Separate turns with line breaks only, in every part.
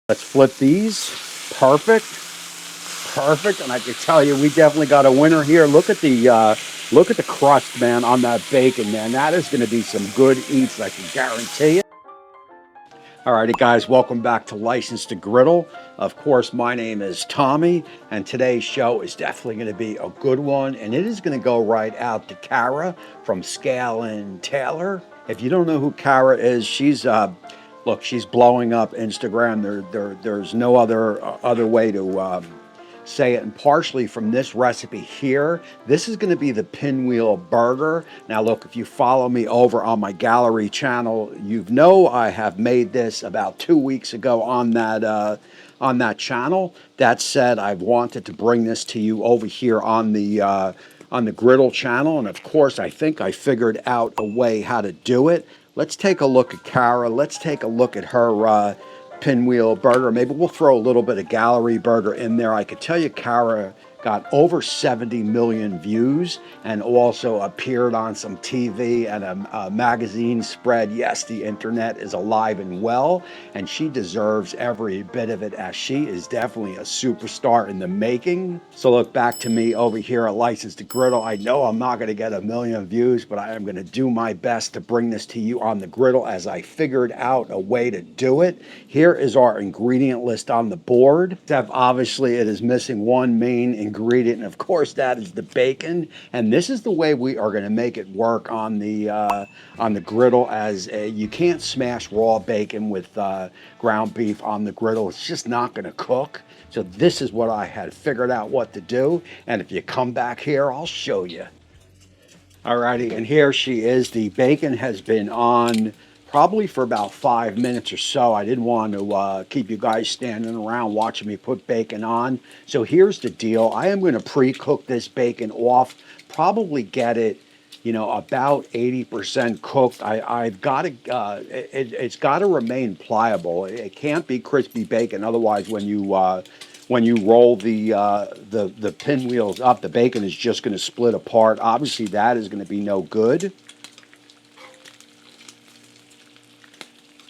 Let's flip these. Perfect. Perfect. And I can tell you, we definitely got a winner here. Look at the crust, man, on that bacon, man. That is going to be some good eats, I can guarantee it. All righty, guys, welcome back to License to Griddle. Of course, my name is Tommy, and today's show is definitely going to be a good one, and it is going to go right out to Kara from Scale and Tailor. If you don't know who Kara is, look, she's blowing up Instagram. There's no other way to say it, and partially from this recipe here. This is going to be the pinwheel burger. Now look, if you follow me over on my gallery channel, you know I have made this about 2 weeks ago on that channel. That said, I've wanted to bring this to you over here on the Griddle channel, and of course I think I figured out a way how to do it. Let's take a look at Kara. Let's take a look at her pinwheel burger. Maybe we'll throw a little bit of gallery burger in there. I could tell you Kara got over 70 million views and also appeared on some TV and a magazine spread. Yes, the internet is alive and well, and she deserves every bit of it, as she is definitely a superstar in the making. So look, back to me over here at License to Griddle. I know I'm not going to get a million views, but I am going to do my best to bring this to you on the griddle as I figured out a way to do it. Here is our ingredient list on the board. Except obviously it is missing one main ingredient, and of course that is the bacon. And this is the way we are going to make it work on the griddle, as you can't smash raw bacon with ground beef on the griddle. It's just not going to cook. So this is what I had figured out what to do, and if you come back here, I'll show you. Alrighty, and here she is. The bacon has been on probably for about 5 minutes or so. I didn't want to keep you guys standing around watching me put bacon on. So here's the deal. I am going to pre-cook this bacon off, probably get it, you know, about 80% cooked. I've got to, it's got to remain pliable. It can't be crispy bacon. Otherwise, when you roll the pinwheels up, the bacon is just going to split apart. Obviously, that is going to be no good.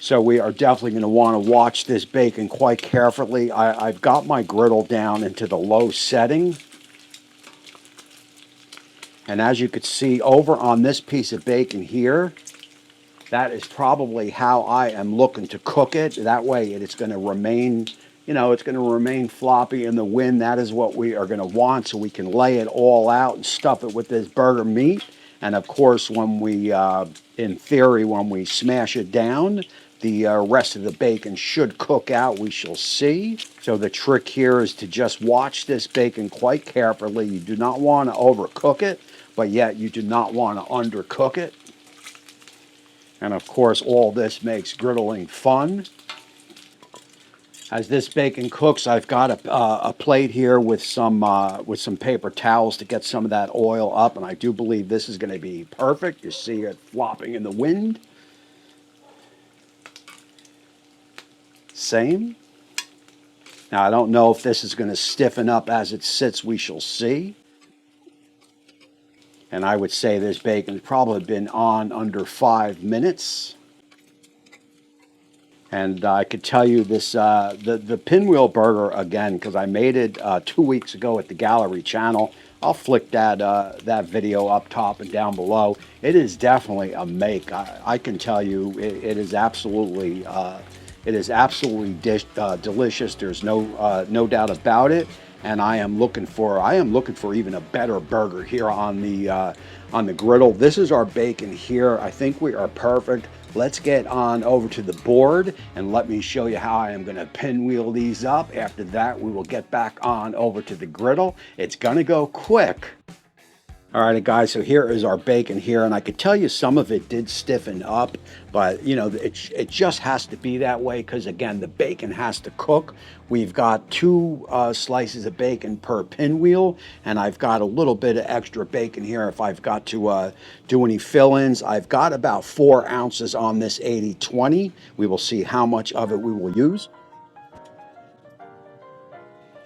So we are definitely going to want to watch this bacon quite carefully. I've got my griddle down into the low setting. And as you could see over on this piece of bacon here, that is probably how I am looking to cook it. That way it's going to remain, you know, it's going to remain floppy in the wind. That is what we are going to want, so we can lay it all out and stuff it with this burger meat. And of course, when we, in theory, when we smash it down, the rest of the bacon should cook out. We shall see. So the trick here is to just watch this bacon quite carefully. You do not want to overcook it, but yet you do not want to undercook it. And of course, all this makes griddling fun. As this bacon cooks, I've got a plate here with some paper towels to get some of that oil up, and I do believe this is going to be perfect. You see it flopping in the wind. Same. Now, I don't know if this is going to stiffen up as it sits. We shall see. And I would say this bacon's probably been on under 5 minutes. And I could tell you this, the pinwheel burger, again, because I made it 2 weeks ago at the gallery channel. I'll flick that video up top and down below. It is definitely a make. I can tell you it is absolutely delicious. There's no doubt about it. And I am looking for even a better burger here on the griddle. This is our bacon here. I think we are perfect. Let's get on over to the board and let me show you how I am going to pinwheel these up. After that, we will get back on over to the griddle. It's going to go quick. All right, guys, so here is our bacon here, and I could tell you some of it did stiffen up, but, you know, it just has to be that way because, again, the bacon has to cook. We've got 2 slices of bacon per pinwheel, and I've got a little bit of extra bacon here if I've got to do any fill-ins. I've got about 4 ounces on this 80-20. We will see how much of it we will use.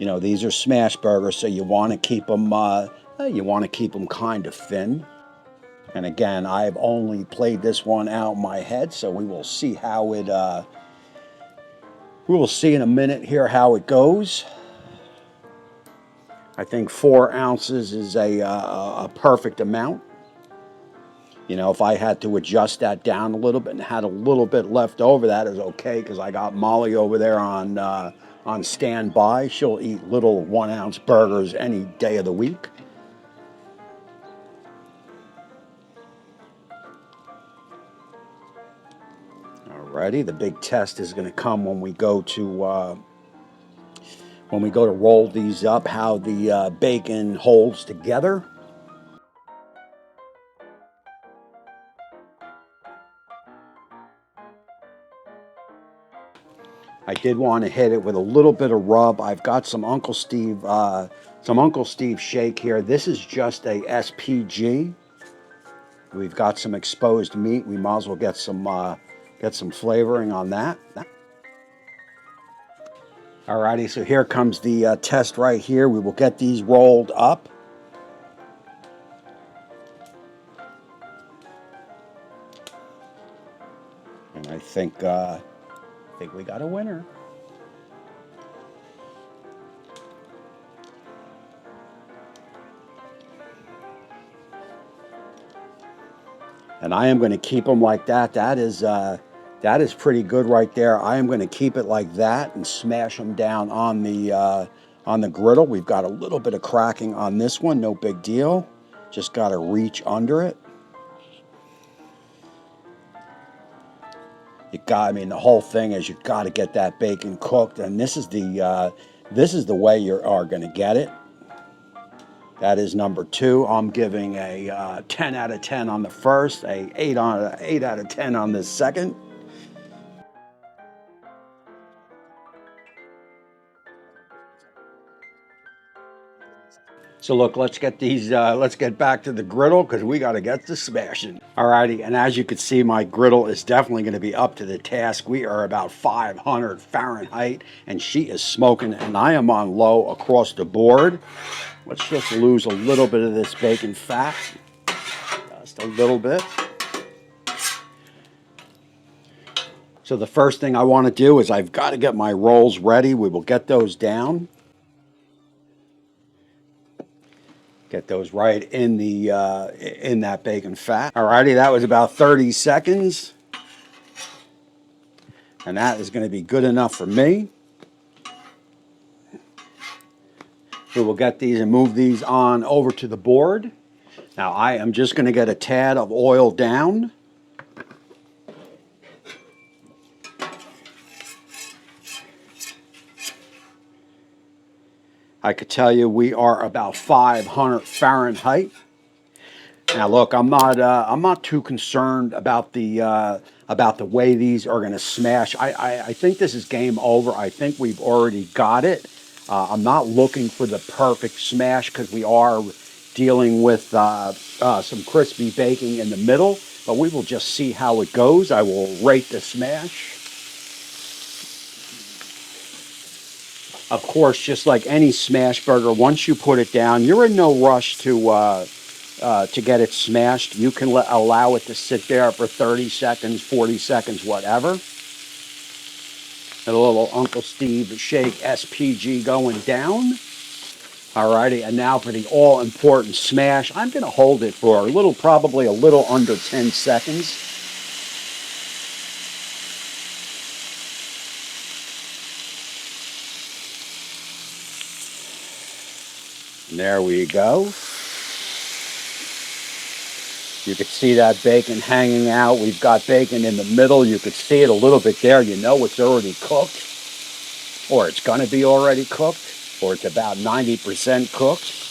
You know, these are Smashburgers, so you want to keep them kind of thin. And again, I've only played this one out in my head, so we will see how We will see in a minute here how it goes. I think 4 ounces is a perfect amount. You know, if I had to adjust that down a little bit and had a little bit left over, that is okay, because I got Molly over there on standby. She'll eat little 1-ounce burgers any day of the week. Alrighty, the big test is going to come when we go to roll these up, how the bacon holds together. I did want to hit it with a little bit of rub. I've got some Uncle Steve shake here. This is just a SPG. We've got some exposed meat. We might as well get some flavoring on that. Alrighty, so here comes the test right here. We will get these rolled up. And I think we got a winner. And I am going to keep them like that. That is pretty good right there. I am going to keep it like that and smash them down on the griddle. We've got a little bit of cracking on this one, no big deal. Just got to reach under it. I mean, the whole thing is you've got to get that bacon cooked, and this is the way you are going to get it. That is number 2. I'm giving a 10 out of 10 on the first, a 8 out of 10 on the second. So look, let's get back to the griddle, because we got to get to smashing. Alrighty, and as you can see, my griddle is definitely going to be up to the task. We are about 500 Fahrenheit, and she is smoking, and I am on low across the board. Let's just lose a little bit of this bacon fat, just a little bit. So the first thing I want to do is I've got to get my rolls ready. We will get those down. Get those right in in that bacon fat. Alrighty, that was about 30 seconds. And that is going to be good enough for me. We will get these and move these on over to the board. Now I am just going to get a tad of oil down. I could tell you we are about 500 Fahrenheit. Now look, I'm not too concerned about the way these are going to smash. I think this is game over. I think we've already got it. I'm not looking for the perfect smash, because we are dealing with some crispy baking in the middle. But we will just see how it goes. I will rate the smash. Of course, just like any smash burger, once you put it down, you're in no rush to get it smashed. You can allow it to sit there for 30 seconds, 40 seconds, whatever. A little Uncle Steve shake SPG going down. Alrighty, and now for the all-important smash. I'm going to hold it for probably a little under 10 seconds. And there we go. You could see that bacon hanging out. We've got bacon in the middle. You could see it a little bit there. You know it's already cooked, or it's going to be already cooked, or it's about 90% cooked.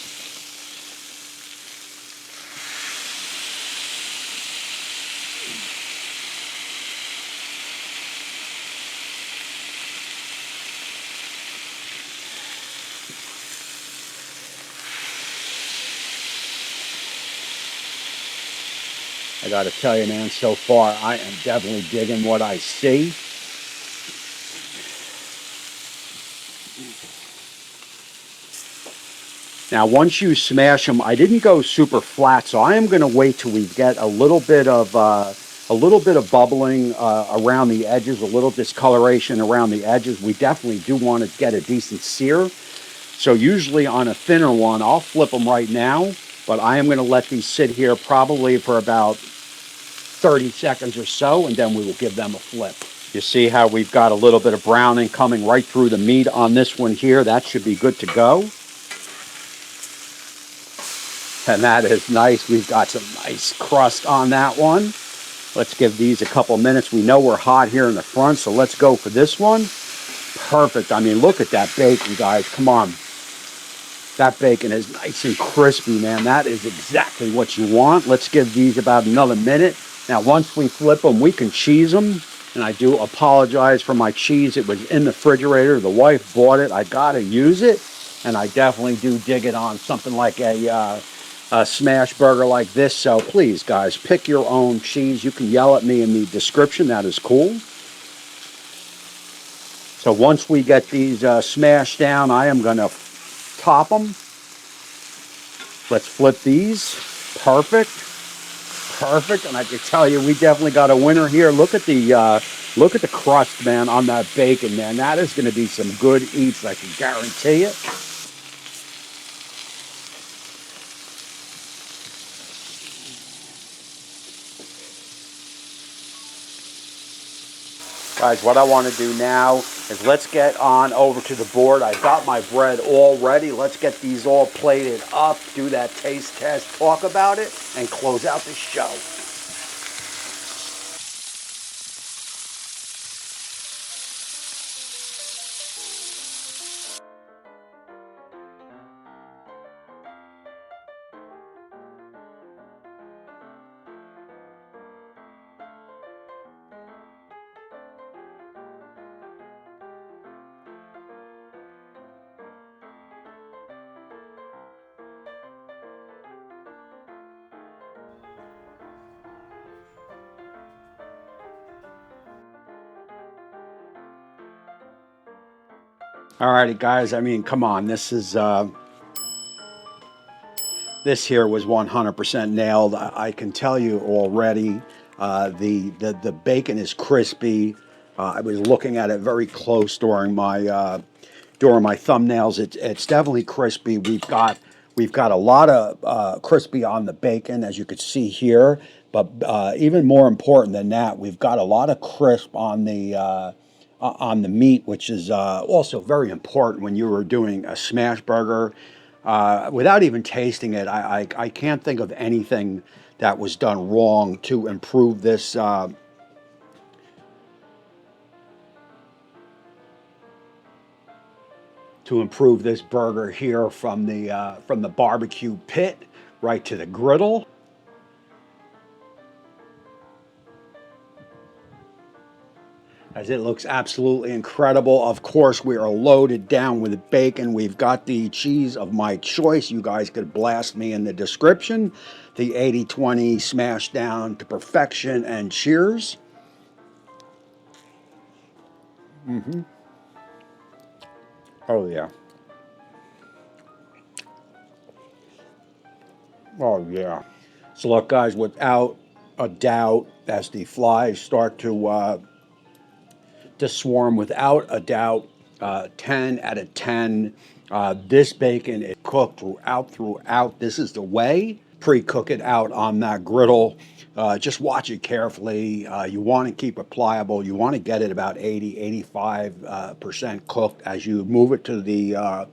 I got to tell you, man, so far I am definitely digging what I see. Now, once you smash them, I didn't go super flat, so I am going to wait till we get a little bit of a little bit of bubbling around the edges, a little discoloration around the edges. We definitely do want to get a decent sear. So usually on a thinner one, I'll flip them right now, but I am going to let these sit here probably for about 30 seconds or so, and then we will give them a flip. You see how we've got a little bit of browning coming right through the meat on this one here. That should be good to go. And that is nice. We've got some nice crust on that one. Let's give these a couple minutes. We know we're hot here in the front, so let's go for this one. Perfect. I mean, look at that bacon, guys. Come on. That bacon is nice and crispy, man. That is exactly what you want. Let's give these about another minute. Now, once we flip them, we can cheese them. And I do apologize for my cheese. It was in the refrigerator. The wife bought it. I got to use it. And I definitely do dig it on something like a Smashburger like this. So please, guys, pick your own cheese. You can yell at me in the description. That is cool. So once we get these smashed down, I am going to top them. Let's flip these. Perfect. Perfect. And I can tell you, we definitely got a winner here. Look at the crust, man, on that bacon, man. That is going to be some good eats, I can guarantee it. Guys, what I want to do now is let's get on over to the board. I've got my bread all ready. Let's get these all plated up, do that taste test, talk about it, and close out the show. Alrighty, guys. I mean, come on. This here was 100% nailed. I can tell you already. The bacon is crispy. I was looking at it very close during my thumbnails. It's definitely crispy. We've got a lot of crispy on the bacon, as you can see here. But even more important than that, we've got a lot of crisp on the meat, which is also very important when you were doing a smash burger. Without even tasting it, I can't think of anything that was done wrong to improve this. To improve this burger here from the barbecue pit right to the griddle. As it looks absolutely incredible. Of course, we are loaded down with bacon. We've got the cheese of my choice. You guys could blast me in the description. The 80-20 smashed down to perfection, and cheers. Oh, yeah. Oh, yeah. So look, guys, without a doubt, as the flies start to swarm, without a doubt, 10 out of 10. This bacon is cooked throughout. This is the way. Pre-cook it out on that griddle. Just watch it carefully. You want to keep it pliable. You want to get it about 80-85% cooked. As you move it to the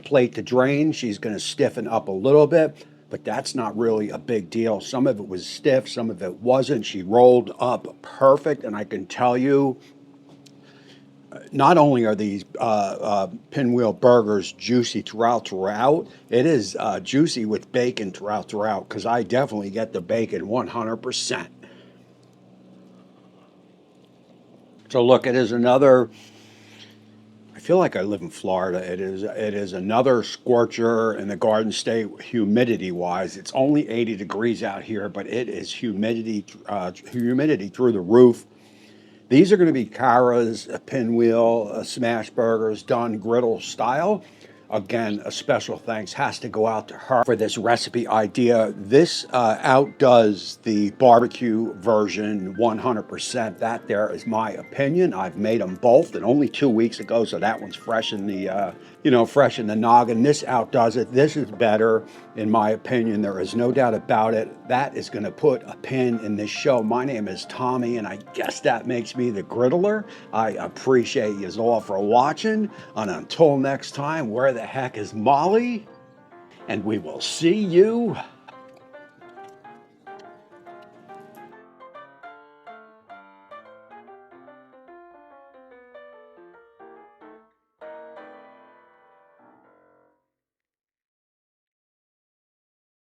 plate to drain, she's going to stiffen up a little bit, but that's not really a big deal. Some of it was stiff, some of it wasn't. She rolled up perfect, and I can tell you, not only are these pinwheel burgers juicy throughout, it is juicy with bacon throughout, because I definitely get the bacon 100%. So look, it is another, I feel like I live in Florida. It is another scorcher in the Garden State humidity-wise. It's only 80 degrees out here, but it is humidity through the roof. These are going to be Cara's pinwheel smash burgers done griddle style. again, a special thanks has to go out to her for this recipe idea. This outdoes the barbecue version 100%. That there is my opinion. I've made them both, and only 2 weeks ago, so that one's fresh in the fresh in the noggin. This outdoes it. This is better, in my opinion. There is no doubt about it. That is going to put a pin in this show. My name is Tommy, and I guess that makes me the Griddler. I appreciate you all for watching, and until next time, where the heck is Molly? And we will see you